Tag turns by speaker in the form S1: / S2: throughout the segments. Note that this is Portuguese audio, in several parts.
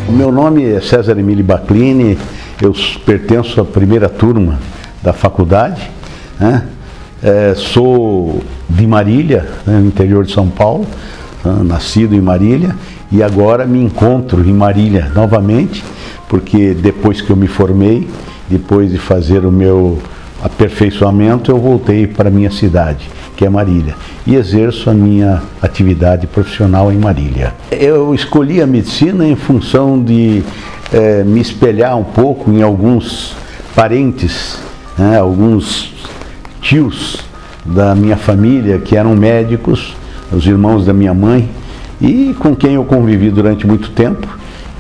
S1: O meu nome é César Emílio Baclini, eu pertenço à primeira turma da faculdade, né? Sou de Marília, né, no interior de São Paulo, nascido em Marília, e agora me encontro em Marília novamente, porque depois que eu me formei, depois de fazer o meu aperfeiçoamento, eu voltei para a minha cidade, que é Marília, e exerço a minha atividade profissional em Marília. Eu escolhi a medicina em função de me espelhar um pouco em alguns parentes, né, alguns tios da minha família que eram médicos, os irmãos da minha mãe, e com quem eu convivi durante muito tempo,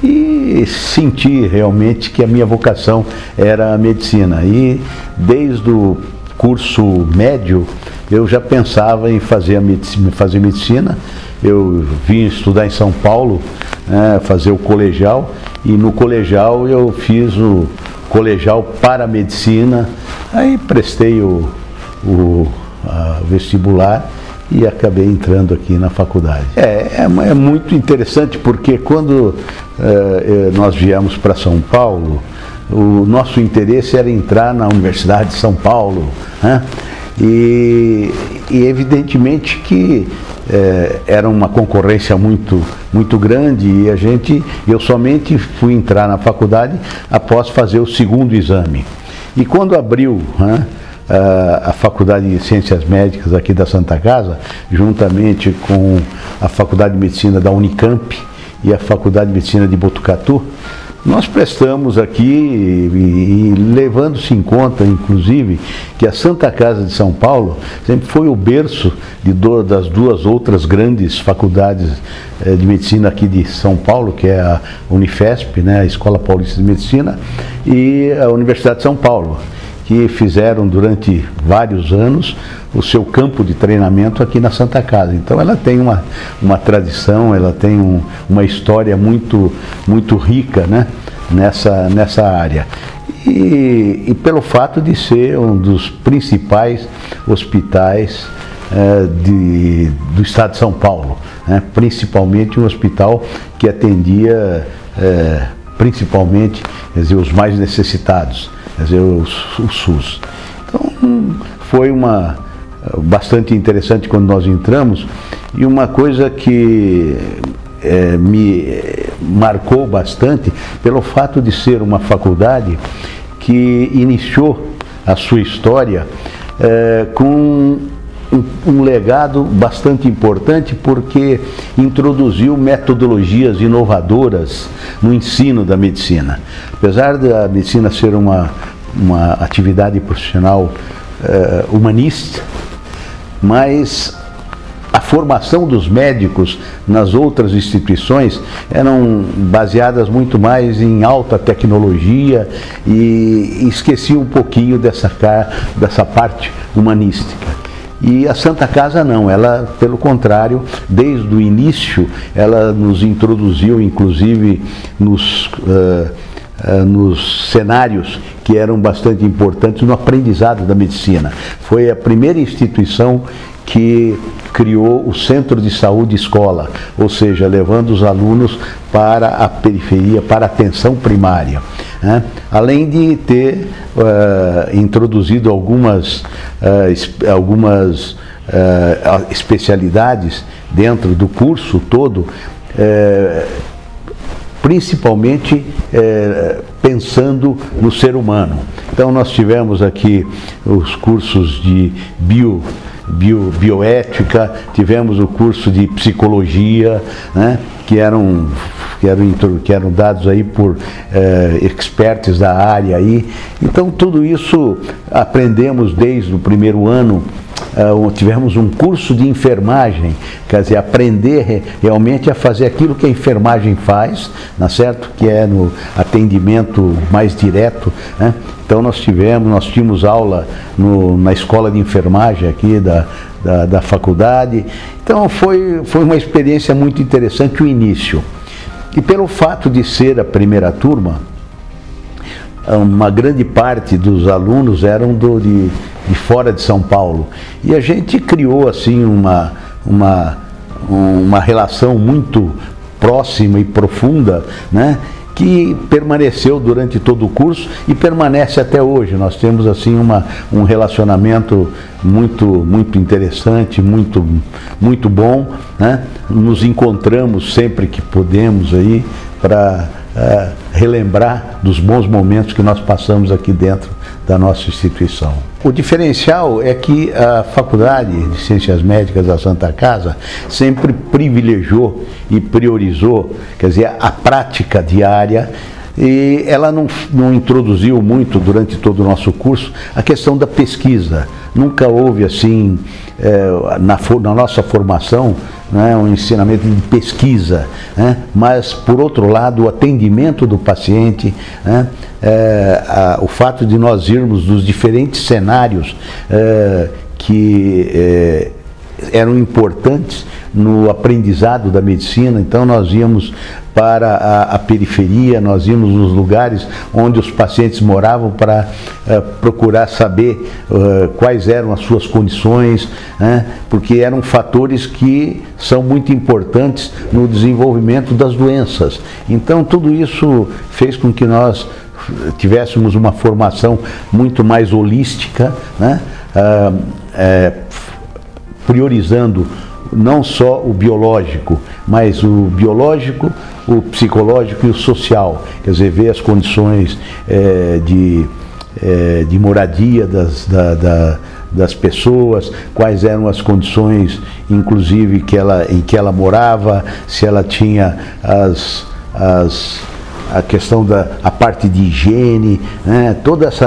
S1: e senti realmente que a minha vocação era a medicina. E desde o curso médio eu já pensava em fazer medicina. Eu vim estudar em São Paulo, fazer o colegial, e no colegial eu fiz o colegial para medicina, aí prestei o vestibular e acabei entrando aqui na faculdade. É muito interessante, porque quando nós viemos para São Paulo, o nosso interesse era entrar na Universidade de São Paulo, né? E evidentemente que era uma concorrência muito grande, e eu somente fui entrar na faculdade após fazer o segundo exame. E quando abriu, né, a Faculdade de Ciências Médicas aqui da Santa Casa, juntamente com a Faculdade de Medicina da Unicamp e a Faculdade de Medicina de Botucatu, nós prestamos aqui, e levando-se em conta, inclusive, que a Santa Casa de São Paulo sempre foi o berço das duas outras grandes faculdades de medicina aqui de São Paulo, que é a Unifesp, né, a Escola Paulista de Medicina, e a Universidade de São Paulo, que fizeram durante vários anos o seu campo de treinamento aqui na Santa Casa. Então ela tem uma tradição, ela tem uma história muito rica, né, nessa área. E pelo fato de ser um dos principais hospitais do estado de São Paulo, né, principalmente um hospital que atendia principalmente, quer dizer, os mais necessitados, quer dizer, o SUS. Então foi bastante interessante quando nós entramos, e uma coisa que me marcou bastante pelo fato de ser uma faculdade que iniciou a sua história com um legado bastante importante, porque introduziu metodologias inovadoras no ensino da medicina. Apesar da medicina ser uma atividade profissional humanista, mas a formação dos médicos nas outras instituições eram baseadas muito mais em alta tecnologia, e esquecia um pouquinho dessa parte humanística. E a Santa Casa não, ela, pelo contrário, desde o início, ela nos introduziu, inclusive, nos cenários que eram bastante importantes no aprendizado da medicina. Foi a primeira instituição que criou o Centro de Saúde Escola, ou seja, levando os alunos para a periferia, para a atenção primária, né? Além de ter introduzido algumas especialidades dentro do curso todo, principalmente pensando no ser humano. Então nós tivemos aqui os cursos de bioética, tivemos o curso de psicologia, né, que eram dados aí por experts da área aí. Então tudo isso aprendemos desde o primeiro ano. Tivemos um curso de enfermagem, quer dizer, aprender realmente a fazer aquilo que a enfermagem faz, não é certo? Que é no atendimento mais direto, né? Então nós tínhamos aula na escola de enfermagem aqui da faculdade. Então foi uma experiência muito interessante o início. E pelo fato de ser a primeira turma, uma grande parte dos alunos eram de fora de São Paulo. E a gente criou assim uma relação muito próxima e profunda, né? que permaneceu durante todo o curso e permanece até hoje. Nós temos assim um relacionamento muito interessante, muito bom, né? Nos encontramos sempre que podemos aí para relembrar dos bons momentos que nós passamos aqui dentro da nossa instituição. O diferencial é que a Faculdade de Ciências Médicas da Santa Casa sempre privilegiou e priorizou, quer dizer, a prática diária, e ela não introduziu muito durante todo o nosso curso a questão da pesquisa. Nunca houve assim, na nossa formação, né, um ensinamento de pesquisa, né, mas, por outro lado, o atendimento do paciente, né, o fato de nós irmos dos diferentes cenários que eram importantes no aprendizado da medicina. Então nós íamos para a periferia, nós íamos nos lugares onde os pacientes moravam para procurar saber quais eram as suas condições, né, porque eram fatores que são muito importantes no desenvolvimento das doenças. Então tudo isso fez com que nós tivéssemos uma formação muito mais holística, né, priorizando não só o biológico, mas o biológico, o psicológico e o social. Quer dizer, ver as condições de moradia das pessoas, quais eram as condições, inclusive, em que ela morava, se ela tinha a questão a parte de higiene, né? Todos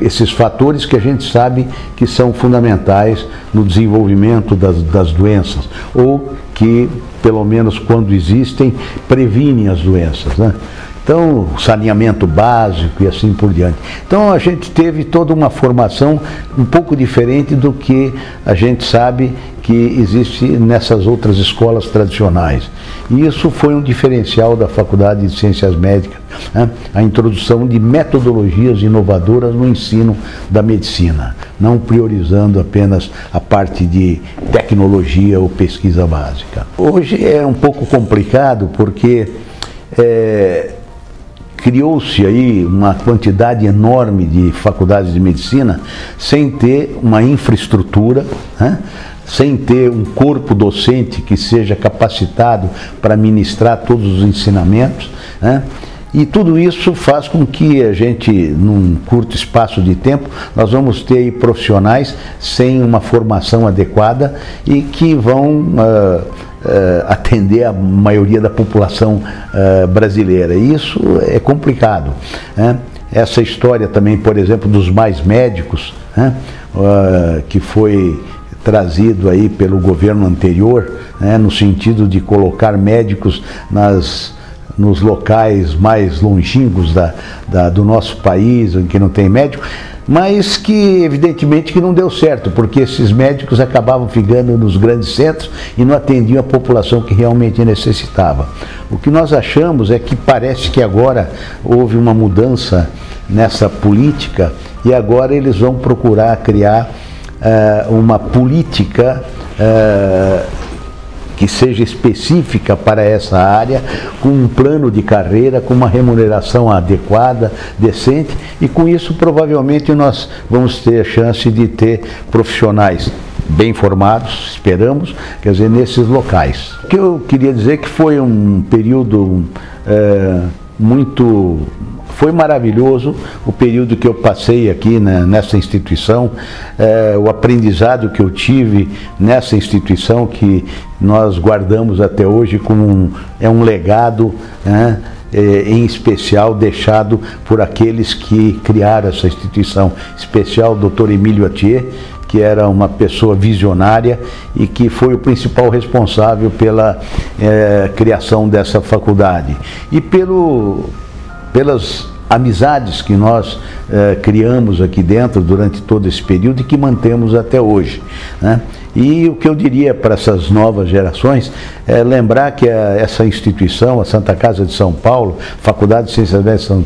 S1: esses fatores que a gente sabe que são fundamentais no desenvolvimento das doenças, ou que, pelo menos quando existem, previnem as doenças, né? Então, saneamento básico e assim por diante. Então, a gente teve toda uma formação um pouco diferente do que a gente sabe que existe nessas outras escolas tradicionais. E isso foi um diferencial da Faculdade de Ciências Médicas, né? A introdução de metodologias inovadoras no ensino da medicina, não priorizando apenas a parte de tecnologia ou pesquisa básica. Hoje é um pouco complicado porque criou-se aí uma quantidade enorme de faculdades de medicina sem ter uma infraestrutura, né? Sem ter um corpo docente que seja capacitado para ministrar todos os ensinamentos, né? E tudo isso faz com que a gente, num curto espaço de tempo, nós vamos ter aí profissionais sem uma formação adequada e que vão atender a maioria da população brasileira. E isso é complicado, né? Essa história também, por exemplo, dos mais médicos, né? Que foi trazido aí pelo governo anterior, né? No sentido de colocar médicos nos locais mais longínquos do nosso país, em que não tem médico, mas que evidentemente que não deu certo, porque esses médicos acabavam ficando nos grandes centros e não atendiam a população que realmente necessitava. O que nós achamos é que parece que agora houve uma mudança nessa política e agora eles vão procurar criar uma política que seja específica para essa área, com um plano de carreira, com uma remuneração adequada, decente, e com isso provavelmente nós vamos ter a chance de ter profissionais bem formados, esperamos, quer dizer, nesses locais. O que eu queria dizer é que foi um período foi maravilhoso o período que eu passei aqui nessa instituição, o aprendizado que eu tive nessa instituição, que nós guardamos até hoje como um legado, né, em especial deixado por aqueles que criaram essa instituição, em especial o Dr. Emílio Atier, que era uma pessoa visionária e que foi o principal responsável pela criação dessa faculdade. E pelas amizades que nós criamos aqui dentro durante todo esse período e que mantemos até hoje, né? E o que eu diria para essas novas gerações é lembrar que essa instituição, a Santa Casa de São Paulo, Faculdade de Ciências Médicas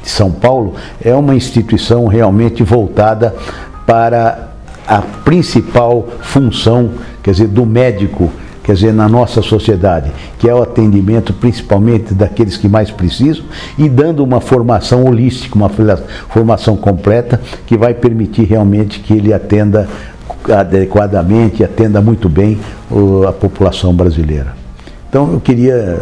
S1: de São Paulo, é uma instituição realmente voltada para a principal função, quer dizer, do médico quer dizer, na nossa sociedade, que é o atendimento principalmente daqueles que mais precisam, e dando uma formação holística, uma formação completa, que vai permitir realmente que ele atenda adequadamente, atenda muito bem a população brasileira. Então eu queria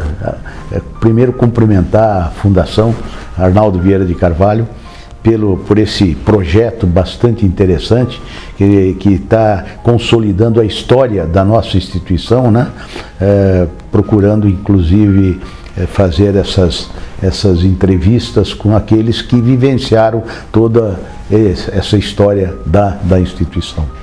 S1: primeiro cumprimentar a Fundação Arnaldo Vieira de Carvalho por esse projeto bastante interessante que está consolidando a história da nossa instituição, né? Procurando inclusive fazer essas entrevistas com aqueles que vivenciaram toda essa história da instituição.